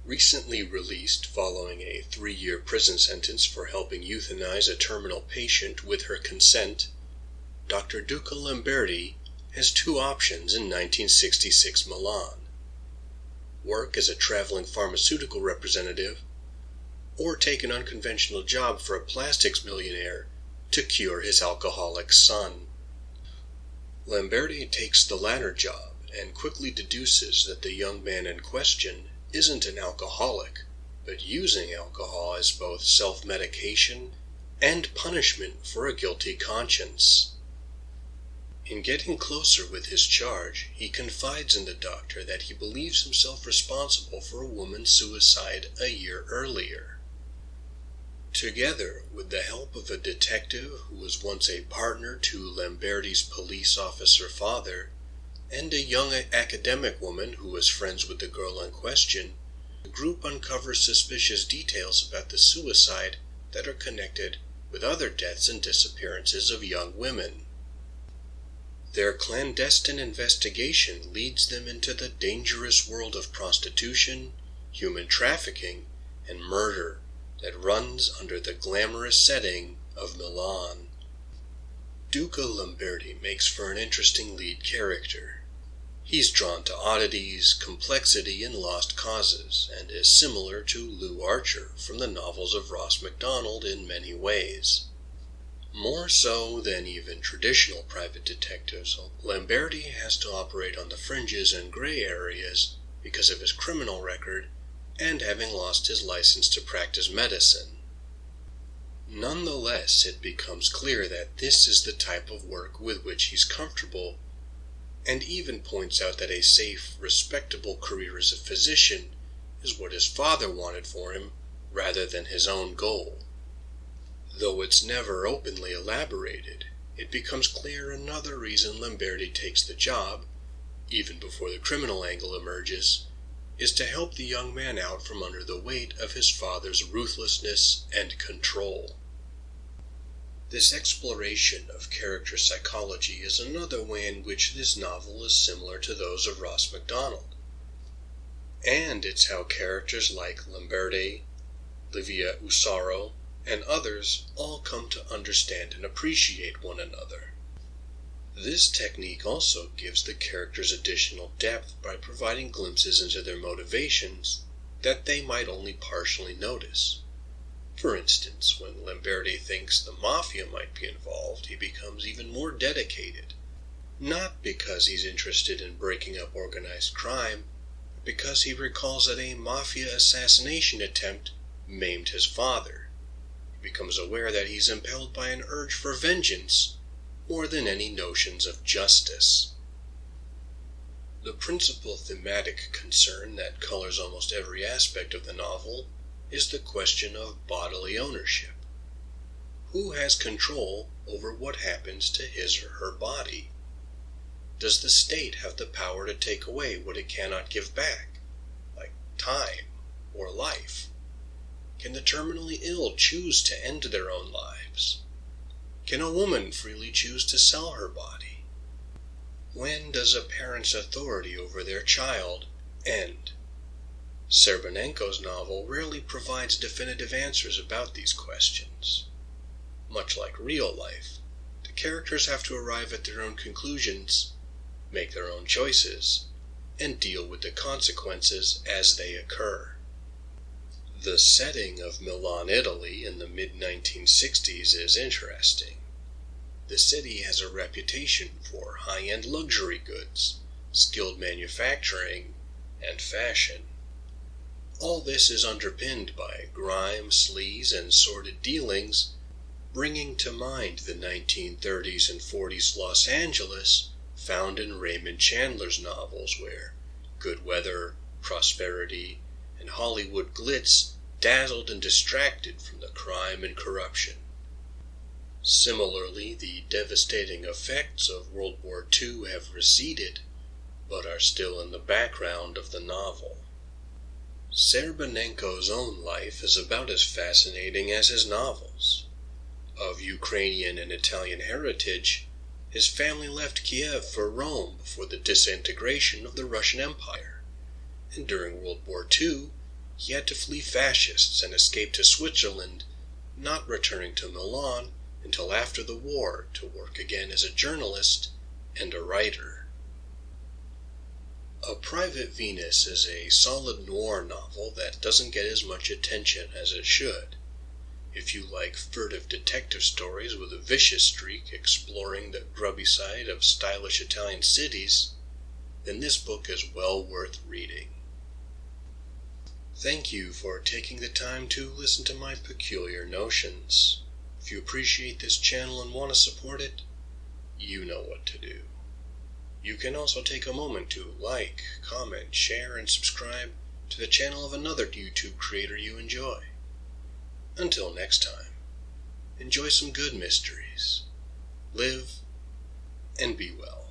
Recently released following a 3-year prison sentence for helping euthanize a terminal patient with her consent, Dr. Duca Lamberti has 2 options in 1966 Milan: work as a traveling pharmaceutical representative, or take an unconventional job for a plastics millionaire to cure his alcoholic son. Lamberti takes the latter job and quickly deduces that the young man in question isn't an alcoholic, but using alcohol as both self-medication and punishment for a guilty conscience. In getting closer with his charge, he confides in the doctor that he believes himself responsible for a woman's suicide a year earlier. Together with the help of a detective who was once a partner to Lamberti's police officer father, and a young academic woman who was friends with the girl in question, the group uncovers suspicious details about the suicide that are connected with other deaths and disappearances of young women. Their clandestine investigation leads them into the dangerous world of prostitution, human trafficking, and murder that runs under the glamorous setting of Milan. Duca Lamberti makes for an interesting lead character. He's drawn to oddities, complexity, and lost causes, and is similar to Lou Archer from the novels of Ross MacDonald in many ways. More so than even traditional private detectives, Lamberti has to operate on the fringes and gray areas because of his criminal record and having lost his license to practice medicine. Nonetheless, it becomes clear that this is the type of work with which he's comfortable, and even points out that a safe, respectable career as a physician is what his father wanted for him rather than his own goal. Though it's never openly elaborated, it becomes clear another reason Lamberti takes the job, even before the criminal angle emerges, is to help the young man out from under the weight of his father's ruthlessness and control. This exploration of character psychology is another way in which this novel is similar to those of Ross MacDonald. And it's how characters like Lamberti, Livia Usaro, and others all come to understand and appreciate one another. This technique also gives the characters additional depth by providing glimpses into their motivations that they might only partially notice. For instance, when Lamberti thinks the mafia might be involved, he becomes even more dedicated, not because he's interested in breaking up organized crime, but because he recalls that a mafia assassination attempt maimed his father. He becomes aware that he's impelled by an urge for vengeance more than any notions of justice. The principal thematic concern that colors almost every aspect of the novel is the question of bodily ownership. Who has control over what happens to his or her body? Does the state have the power to take away what it cannot give back, like time or life? Can the terminally ill choose to end their own lives? Can a woman freely choose to sell her body? When does a parent's authority over their child end? Scerbanenko's novel rarely provides definitive answers about these questions. Much like real life, the characters have to arrive at their own conclusions, make their own choices, and deal with the consequences as they occur. The setting of Milan, Italy in the mid-1960s is interesting. The city has a reputation for high-end luxury goods, skilled manufacturing, and fashion. All this is underpinned by grime, sleaze, and sordid dealings, bringing to mind the 1930s and 40s Los Angeles found in Raymond Chandler's novels, where good weather, prosperity, and Hollywood glitz dazzled and distracted from the crime and corruption. Similarly, the devastating effects of World War II have receded, but are still in the background of the novel. Scerbanenko's own life is about as fascinating as his novels. Of Ukrainian and Italian heritage, his family left Kiev for Rome before the disintegration of the Russian Empire, and during World War II, he had to flee fascists and escape to Switzerland, not returning to Milan until after the war to work again as a journalist and a writer. A Private Venus is a solid noir novel that doesn't get as much attention as it should. If you like furtive detective stories with a vicious streak exploring the grubby side of stylish Italian cities, then this book is well worth reading. Thank you for taking the time to listen to my peculiar notions. If you appreciate this channel and want to support it, you know what to do. You can also take a moment to like, comment, share, and subscribe to the channel of another YouTube creator you enjoy. Until next time, enjoy some good mysteries. Live and be well.